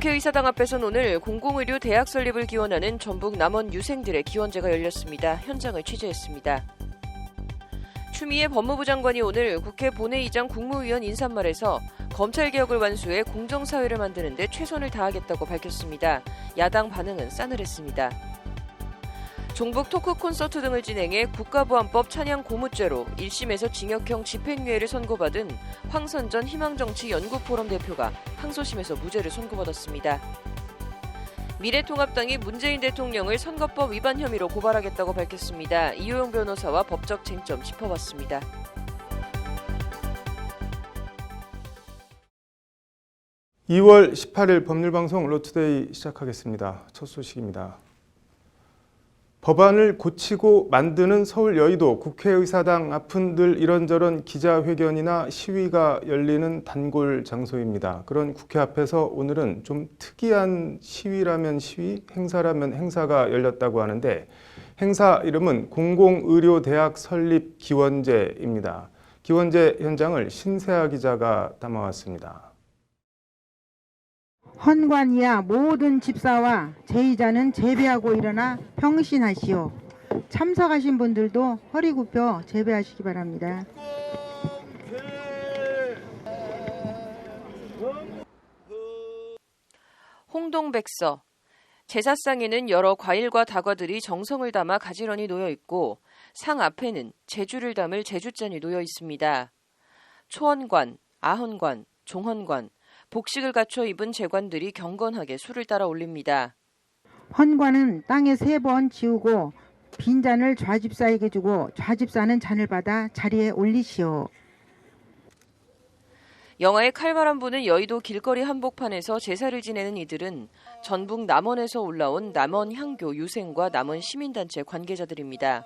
국회의사당 앞에선 오늘 공공의료 대학 설립을 기원하는 전북 남원 유생들의 기원제가 열렸습니다. 현장을 취재했습니다. 추미애 법무부 장관이 오늘 국회 본회의장 국무위원 인사말에서 검찰개혁을 완수해 공정사회를 만드는 데 최선을 다하겠다고 밝혔습니다. 야당 반응은 싸늘했습니다. 종북 토크 콘서트 등을 진행해 국가보안법 찬양 고무죄로 1심에서 징역형 집행유예를 선고받은 황선전 희망정치연구포럼 대표가 항소심에서 무죄를 선고받았습니다. 미래통합당이 문재인 대통령을 선거법 위반 혐의로 고발하겠다고 밝혔습니다. 이효영 변호사와 법적 쟁점 짚어봤습니다. (2월 18일) 법률방송 로투데이 시작하겠습니다. 첫 소식입니다. 법안을 고치고 만드는 서울 여의도 국회의사당 앞은 늘 이런저런 기자회견이나 시위가 열리는 단골 장소입니다. 그런 국회 앞에서 오늘은 좀 특이한 시위라면 시위, 행사라면 행사가 열렸다고 하는데 행사 이름은 공공의료대학 설립 기원제입니다. 기원제 현장을 신세아 기자가 담아왔습니다. 헌관이야 모든 집사와 제의자는 제배하고 일어나 평신하시오. 참석하신 분들도 허리 굽혀 제배하시기 바랍니다. 홍동백서. 제사상에는 여러 과일과 다과들이 정성을 담아 가지런히 놓여 있고 상 앞에는 제주를 담을 제주잔이 놓여 있습니다. 초헌관, 아헌관, 종헌관, 복식을 갖춰 입은 제관들이 경건하게 술을 따라 올립니다. 헌관은 땅에 3번 지우고 빈잔을 좌집사에게 주고 좌집사는 잔을 받아 자리에 올리시오. 영화의 칼바람 부는 여의도 길거리 한복판에서 제사를 지내는 이들은 전북 남원에서 올라온 남원향교 유생과 남원 시민단체 관계자들입니다.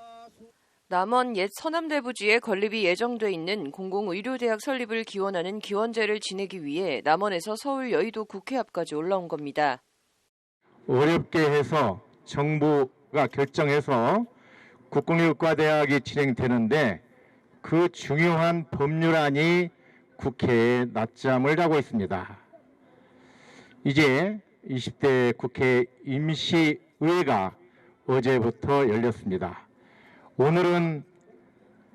남원 옛 서남대부지에 건립이 예정돼 있는 공공의료대학 설립을 기원하는 기원제를 지내기 위해 남원에서 서울 여의도 국회 앞까지 올라온 겁니다. 어렵게 해서 정부가 결정해서 국공의료과대학이 진행되는데 그 중요한 법률안이 국회에 낮잠을 자고 있습니다. 이제 20대 국회 임시의회가 어제부터 열렸습니다. 오늘은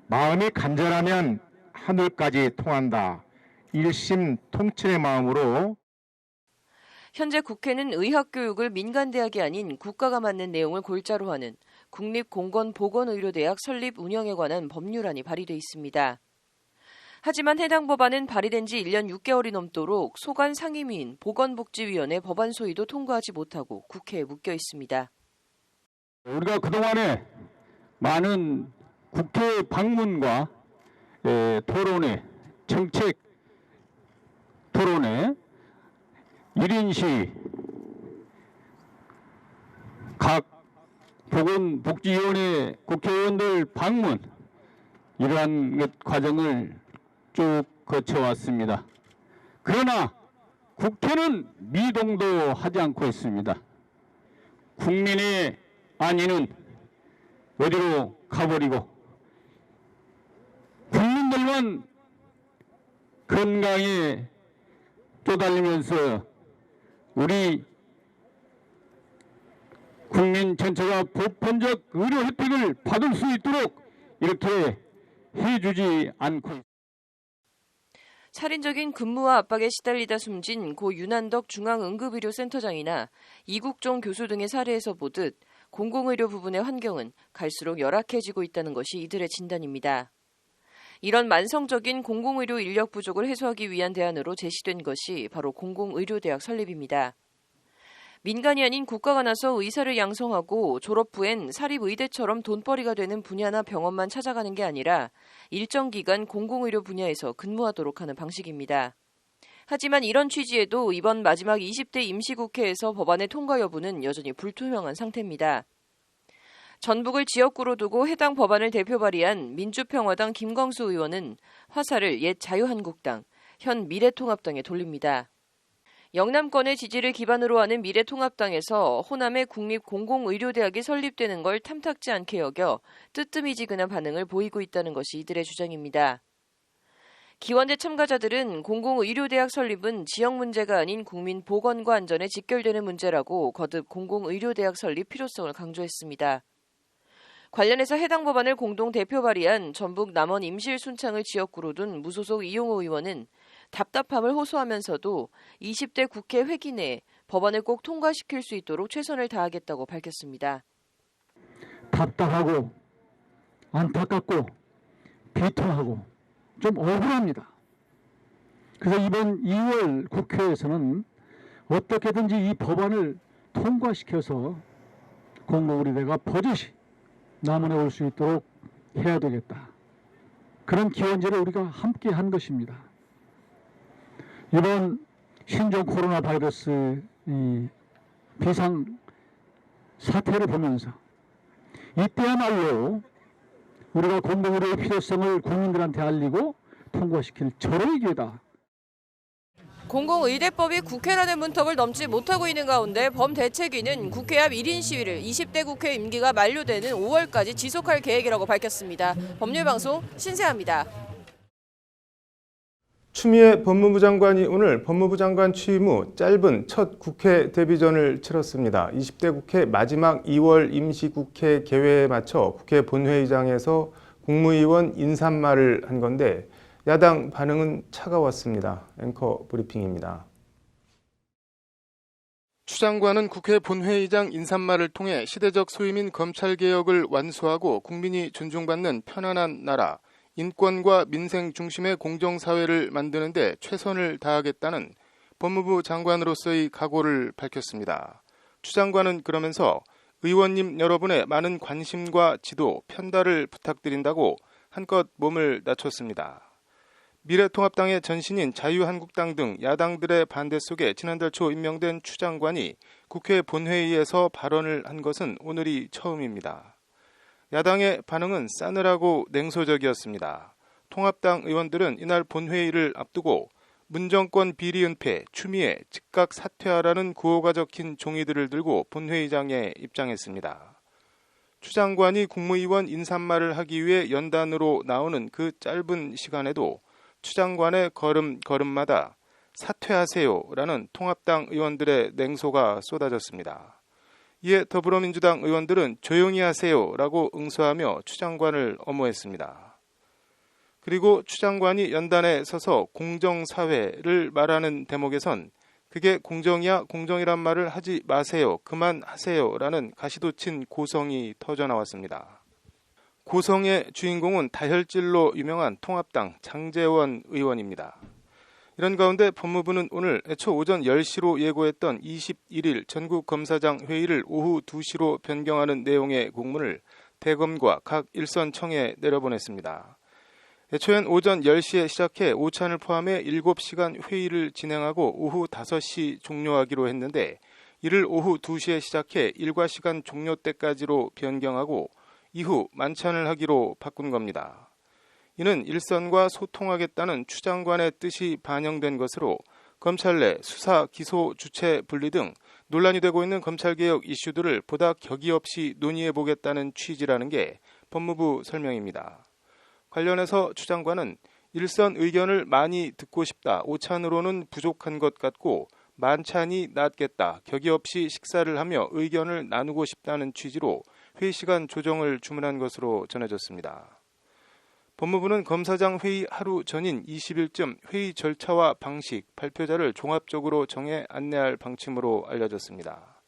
마음이 간절하면 하늘까지 통한다. 1심 통찰의 마음으로 현재 국회는 의학교육을 민간대학이 아닌 국가가 맡는 내용을 골자로 하는 국립공건보건의료대학 설립 운영에 관한 법률안이 발의돼 있습니다. 하지만 해당 법안은 발의된 지 1년 6개월이 넘도록 소관 상임위인 보건복지위원회 법안 소위도 통과하지 못하고 국회에 묶여 있습니다. 우리가 그동안에 많은 국회 방문과 토론회, 정책 토론회, 1인 시위, 각 보건복지위원회 국회의원들 방문 이러한 과정을 쭉 거쳐왔습니다. 그러나 국회는 미동도 하지 않고 있습니다. 국민의 안위는 어디로 가버리고 국민들만 건강에 쪼달리면서 우리 국민 전체가 보편적 의료 혜택을 받을 수 있도록 이렇게 해주지 않고 있습니다. 살인적인 근무와 압박에 시달리다 숨진 고 윤한덕 중앙응급의료센터장이나 이국종 교수 등의 사례에서 보듯 공공의료 부분의 환경은 갈수록 열악해지고 있다는 것이 이들의 진단입니다. 이런 만성적인 공공의료 인력 부족을 해소하기 위한 대안으로 제시된 것이 바로 공공의료대학 설립입니다. 민간이 아닌 국가가 나서 의사를 양성하고 졸업 후엔 사립의대처럼 돈벌이가 되는 분야나 병원만 찾아가는 게 아니라 일정 기간 공공의료 분야에서 근무하도록 하는 방식입니다. 하지만 이런 취지에도 이번 마지막 20대 임시국회에서 법안의 통과 여부는 여전히 불투명한 상태입니다. 전북을 지역구로 두고 해당 법안을 대표 발의한 민주평화당 김광수 의원은 화살을 옛 자유한국당, 현 미래통합당에 돌립니다. 영남권의 지지를 기반으로 하는 미래통합당에서 호남의 국립공공의료대학이 설립되는 걸 탐탁지 않게 여겨 뜨뜨미지근한 반응을 보이고 있다는 것이 이들의 주장입니다. 기원제 참가자들은 공공의료대학 설립은 지역 문제가 아닌 국민 보건과 안전에 직결되는 문제라고 거듭 공공의료대학 설립 필요성을 강조했습니다. 관련해서 해당 법안을 공동 대표 발의한 전북 남원 임실 순창을 지역구로 둔 무소속 이용호 의원은 답답함을 호소하면서도 20대 국회 회기 내에 법안을 꼭 통과시킬 수 있도록 최선을 다하겠다고 밝혔습니다. 답답하고 안타깝고 비통하고 좀 억울합니다. 그래서 이번 2월 국회에서는 어떻게든지 이 법안을 통과시켜서 공공의료대가 버젓이 남원에 올 수 있도록 해야 되겠다. 그런 기원제를 우리가 함께 한 것입니다. 이번 신종 코로나 바이러스 이 비상 사태를 보면서 이때야말로 우리가 공공의료의 필요성을 국민들한테 알리고 통과시킬 절호의 기회다. 공공의대법이 국회라는 문턱을 넘지 못하고 있는 가운데 범대책위는 국회 앞 1인 시위를 20대 국회 임기가 만료되는 5월까지 지속할 계획이라고 밝혔습니다. 법률방송 신세아입니다. 추미애 법무부 장관이 오늘 법무부 장관 취임 후 짧은 첫 국회 데뷔전을 치렀습니다. 20대 국회 마지막 2월 임시국회 개회에 맞춰 국회 본회의장에서 국무위원 인사말을 한 건데 야당 반응은 차가웠습니다. 앵커 브리핑입니다. 추 장관은 국회 본회의장 인사말을 통해 시대적 소임인 검찰개혁을 완수하고 국민이 존중받는 편안한 나라, 인권과 민생 중심의 공정사회를 만드는 데 최선을 다하겠다는 법무부 장관으로서의 각오를 밝혔습니다. 추 장관은 그러면서 의원님 여러분의 많은 관심과 지도, 편달을 부탁드린다고 한껏 몸을 낮췄습니다. 미래통합당의 전신인 자유한국당 등 야당들의 반대 속에 지난달 초 임명된 추 장관이 국회 본회의에서 발언을 한 것은 오늘이 처음입니다. 야당의 반응은 싸늘하고 냉소적이었습니다. 통합당 의원들은 이날 본회의를 앞두고 문정권 비리 은폐, 추미애, 즉각 사퇴하라는 구호가 적힌 종이들을 들고 본회의장에 입장했습니다. 추 장관이 국무위원 인사말을 하기 위해 연단으로 나오는 그 짧은 시간에도 추 장관의 걸음마다 사퇴하세요라는 통합당 의원들의 냉소가 쏟아졌습니다. 이에 더불어민주당 의원들은 조용히 하세요라고 응수하며 추 장관을 엄호했습니다. 그리고 추 장관이 연단에 서서 공정사회를 말하는 대목에선 그게 공정이야 공정이란 말을 하지 마세요, 그만하세요라는 가시돋친 고성이 터져나왔습니다. 고성의 주인공은 다혈질로 유명한 통합당 장제원 의원입니다. 이런 가운데 법무부는 오늘 애초 오전 10시로 예고했던 21일 전국검사장 회의를 오후 2시로 변경하는 내용의 공문을 대검과 각 일선청에 내려보냈습니다. 애초엔 오전 10시에 시작해 오찬을 포함해 7시간 회의를 진행하고 오후 5시 종료하기로 했는데 이를 오후 2시에 시작해 일과 시간 종료 때까지로 변경하고 이후 만찬을 하기로 바꾼 겁니다. 이는 일선과 소통하겠다는 추 장관의 뜻이 반영된 것으로 검찰 내 수사, 기소, 주체 분리 등 논란이 되고 있는 검찰개혁 이슈들을 보다 격의 없이 논의해보겠다는 취지라는 게 법무부 설명입니다. 관련해서 추 장관은 일선 의견을 많이 듣고 싶다, 오찬으로는 부족한 것 같고 만찬이 낫겠다, 격의 없이 식사를 하며 의견을 나누고 싶다는 취지로 회의 시간 조정을 주문한 것으로 전해졌습니다. 법무부는 검사장 회의 하루 전인 20일쯤 회의 절차와 방식, 발표자를 종합적으로 정해 안내할 방침으로 알려졌습니다.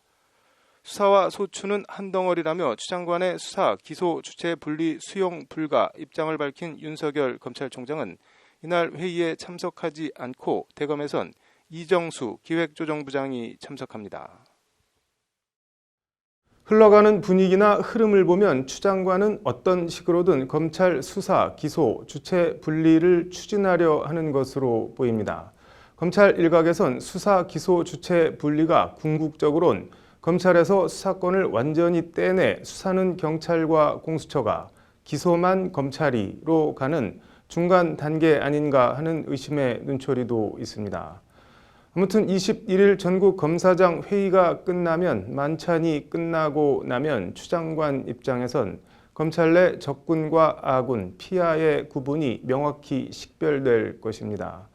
수사와 소추는 한 덩어리라며 추 장관의 수사, 기소, 주체 분리 수용 불가 입장을 밝힌 윤석열 검찰총장은 이날 회의에 참석하지 않고 대검에선 이정수 기획조정부장이 참석합니다. 흘러가는 분위기나 흐름을 보면 추 장관은 어떤 식으로든 검찰 수사, 기소, 주체 분리를 추진하려 하는 것으로 보입니다. 검찰 일각에선 수사, 기소, 주체 분리가 궁극적으론 검찰에서 수사권을 완전히 떼내 수사는 경찰과 공수처가, 기소만 검찰이로 가는 중간 단계 아닌가 하는 의심의 눈초리도 있습니다. 아무튼 21일 전국 검사장 회의가 끝나면 만찬이 끝나고 나면 추 장관 입장에선 검찰 내 적군과 아군, 피하의 구분이 명확히 식별될 것입니다.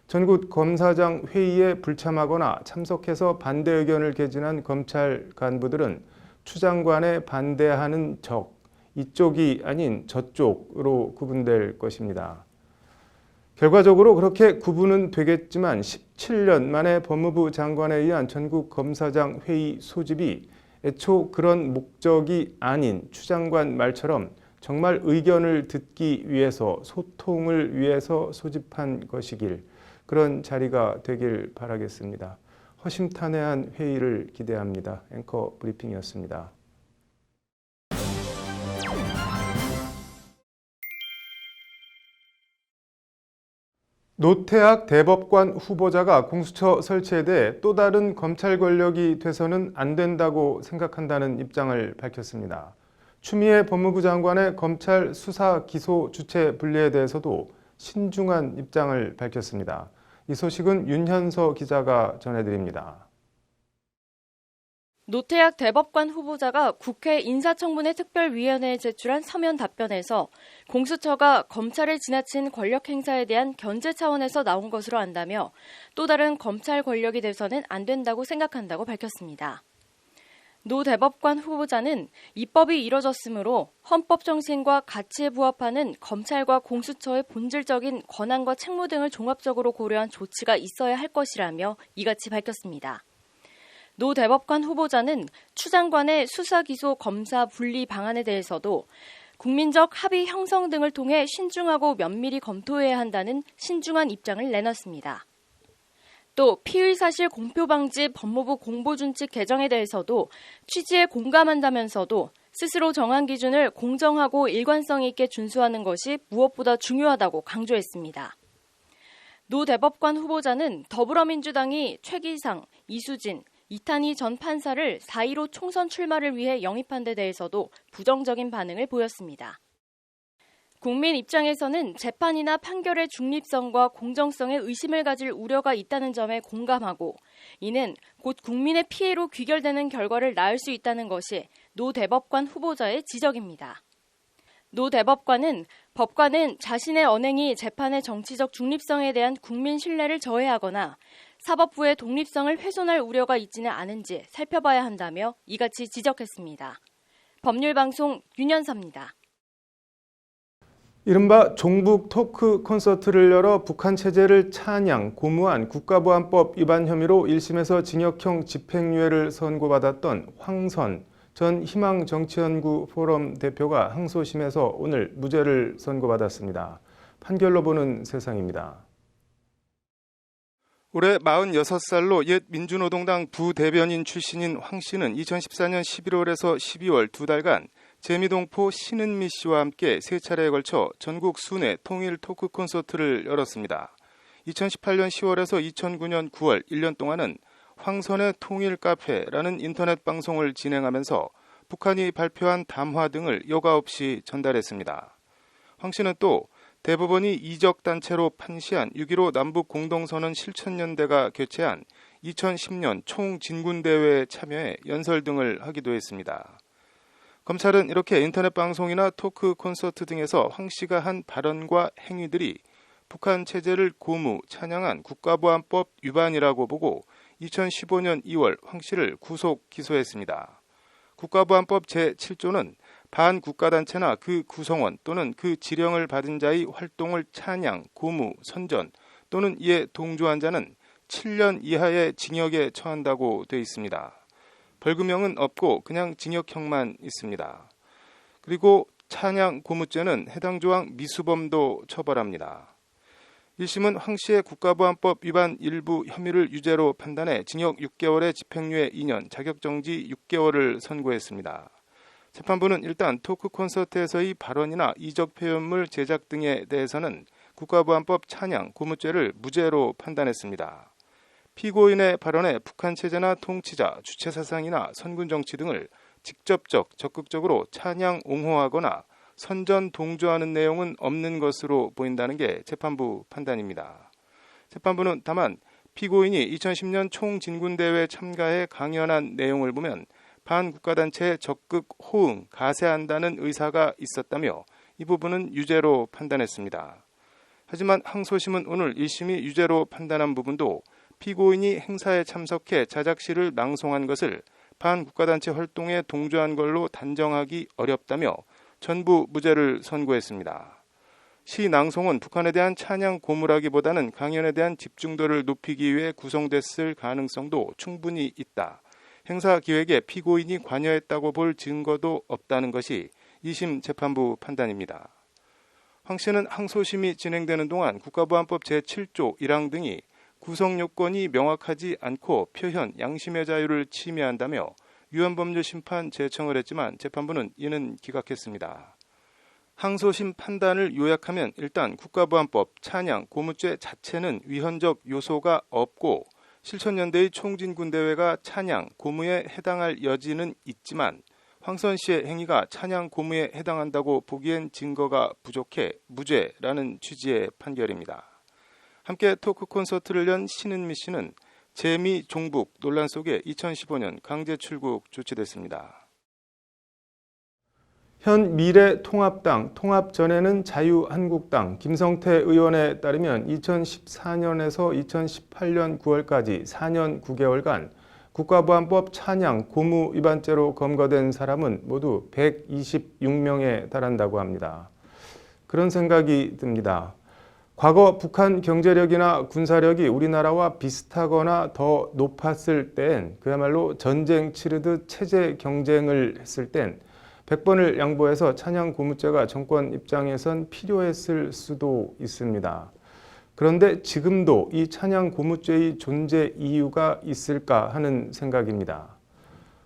전국 검사장 회의에 불참하거나 참석해서 반대 의견을 개진한 검찰 간부들은 추 장관에 반대하는 적, 이쪽이 아닌 저쪽으로 구분될 것입니다. 결과적으로 그렇게 구분은 되겠지만 17년 만에 법무부 장관에 의한 전국 검사장 회의 소집이 애초 그런 목적이 아닌 추 장관 말처럼 정말 의견을 듣기 위해서 소통을 위해서 소집한 것이길 그런 자리가 되길 바라겠습니다. 허심탄회한 회의를 기대합니다. 앵커 브리핑이었습니다. 노태학 대법관 후보자가 공수처 설치에 대해 또 다른 검찰 권력이 돼서는 안 된다고 생각한다는 입장을 밝혔습니다. 추미애 법무부 장관의 검찰 수사 기소 주체 분리에 대해서도 신중한 입장을 밝혔습니다. 이 소식은 윤현서 기자가 전해드립니다. 노태학 대법관 후보자가 국회 인사청문회 특별위원회에 제출한 서면 답변에서 공수처가 검찰을 지나친 권력 행사에 대한 견제 차원에서 나온 것으로 안다며 또 다른 검찰 권력이 돼서는 안 된다고 생각한다고 밝혔습니다. 노 대법관 후보자는 입법이 이뤄졌으므로 헌법 정신과 가치에 부합하는 검찰과 공수처의 본질적인 권한과 책무 등을 종합적으로 고려한 조치가 있어야 할 것이라며 이같이 밝혔습니다. 노 대법관 후보자는 추 장관의 수사 기소 검사 분리 방안에 대해서도 국민적 합의 형성 등을 통해 신중하고 면밀히 검토해야 한다는 신중한 입장을 내놨습니다. 또 피의사실 공표방지 법무부 공보준칙 개정에 대해서도 취지에 공감한다면서도 스스로 정한 기준을 공정하고 일관성 있게 준수하는 것이 무엇보다 중요하다고 강조했습니다. 노 대법관 후보자는 더불어민주당이 최기상, 이수진, 이탄희 전 판사를 4.15 총선 출마를 위해 영입한 데 대해서도 부정적인 반응을 보였습니다. 국민 입장에서는 재판이나 판결의 중립성과 공정성에 의심을 가질 우려가 있다는 점에 공감하고 이는 곧 국민의 피해로 귀결되는 결과를 낳을 수 있다는 것이 노 대법관 후보자의 지적입니다. 노 대법관은 법관은 자신의 언행이 재판의 정치적 중립성에 대한 국민 신뢰를 저해하거나 사법부의 독립성을 훼손할 우려가 있지는 않은지 살펴봐야 한다며 이같이 지적했습니다. 법률방송 윤현서입니다. 이른바 종북 토크 콘서트를 열어 북한 체제를 찬양, 고무한 국가보안법 위반 혐의로 1심에서 징역형 집행유예를 선고받았던 황선 전 희망정치연구 포럼 대표가 항소심에서 오늘 무죄를 선고받았습니다. 판결로 보는 세상입니다. 올해 46살로 옛 민주노동당 부대변인 출신인 황 씨는 2014년 11월에서 12월 두 달간 재미동포 신은미 씨와 함께 세 차례에 걸쳐 전국 순회 통일 토크 콘서트를 열었습니다. 2018년 10월에서 2009년 9월 1년 동안은 황선의 통일 카페라는 인터넷 방송을 진행하면서 북한이 발표한 담화 등을 여과 없이 전달했습니다. 황 씨는 또 대법원이 이적단체로 판시한 6.15 남북공동선언 실천연대가 개최한 2010년 총진군대회에 참여해 연설 등을 하기도 했습니다. 검찰은 이렇게 인터넷 방송이나 토크 콘서트 등에서 황 씨가 한 발언과 행위들이 북한 체제를 고무, 찬양한 국가보안법 위반이라고 보고 2015년 2월 황 씨를 구속 기소했습니다. 국가보안법 제7조는 반국가단체나 그 구성원 또는 그 지령을 받은 자의 활동을 찬양, 고무, 선전 또는 이에 동조한 자는 7년 이하의 징역에 처한다고 되어 있습니다. 벌금형은 없고 그냥 징역형만 있습니다. 그리고 찬양, 고무죄는 해당 조항 미수범도 처벌합니다. 1심은 황 씨의 국가보안법 위반 일부 혐의를 유죄로 판단해 징역 6개월에 집행유예 2년, 자격정지 6개월을 선고했습니다. 재판부는 일단 토크 콘서트에서의 발언이나 이적 표현물 제작 등에 대해서는 국가보안법 찬양, 고무죄를 무죄로 판단했습니다. 피고인의 발언에 북한 체제나 통치자, 주체 사상이나 선군 정치 등을 직접적, 적극적으로 찬양, 옹호하거나 선전, 동조하는 내용은 없는 것으로 보인다는 게 재판부 판단입니다. 재판부는 다만 피고인이 2010년 총진군대회에 참가해 강연한 내용을 보면 반국가단체에 적극 호응, 가세한다는 의사가 있었다며 이 부분은 유죄로 판단했습니다. 하지만 항소심은 오늘 1심이 유죄로 판단한 부분도 피고인이 행사에 참석해 자작시를 낭송한 것을 반국가단체 활동에 동조한 걸로 단정하기 어렵다며 전부 무죄를 선고했습니다. 시 낭송은 북한에 대한 찬양 고무라기보다는 강연에 대한 집중도를 높이기 위해 구성됐을 가능성도 충분히 있다. 행사 기획에 피고인이 관여했다고 볼 증거도 없다는 것이 2심 재판부 판단입니다. 황 씨는 항소심이 진행되는 동안 국가보안법 제7조 1항 등이 구성 요건이 명확하지 않고 표현, 양심의 자유를 침해한다며 위헌법률 심판 제청을 했지만 재판부는 이는 기각했습니다. 항소심 판단을 요약하면 일단 국가보안법 찬양, 고무죄 자체는 위헌적 요소가 없고 실천연대의 총진군대회가 찬양, 고무에 해당할 여지는 있지만 황선 씨의 행위가 찬양, 고무에 해당한다고 보기엔 증거가 부족해 무죄라는 취지의 판결입니다. 함께 토크 콘서트를 연 신은미 씨는 재미 종북 논란 속에 2015년 강제 출국 조치됐습니다. 현 미래통합당 통합 전에는 자유한국당 김성태 의원에 따르면 2014년에서 2018년 9월까지 4년 9개월간 국가보안법 찬양 고무 위반죄로 검거된 사람은 모두 126명에 달한다고 합니다. 그런 생각이 듭니다. 과거 북한 경제력이나 군사력이 우리나라와 비슷하거나 더 높았을 땐 그야말로 전쟁 치르듯 체제 경쟁을 했을 땐 100번을 양보해서 찬양 고무죄가 정권 입장에선 필요했을 수도 있습니다. 그런데 지금도 이 찬양 고무죄의 존재 이유가 있을까 하는 생각입니다.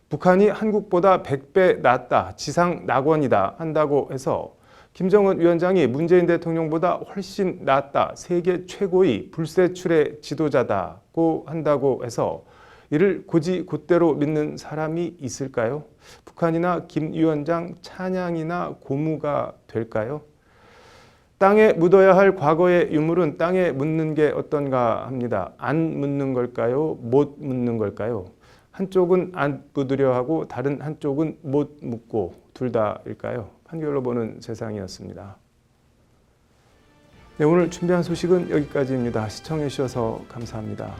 북한이 한국보다 100배 낫다, 지상 낙원이다 한다고 해서 김정은 위원장이 문재인 대통령보다 훨씬 낫다, 세계 최고의 불세출의 지도자다고 한다고 해서 이를 곧대로 믿는 사람이 있을까요? 북한이나 김 위원장 찬양이나 고무가 될까요? 땅에 묻어야 할 과거의 유물은 땅에 묻는 게 어떤가 합니다. 안 묻는 걸까요? 못 묻는 걸까요? 한쪽은 안 묻으려 하고 다른 한쪽은 못 묻고 둘 다일까요? 판결로 보는 세상이었습니다. 네, 오늘 준비한 소식은 여기까지입니다. 시청해 주셔서 감사합니다.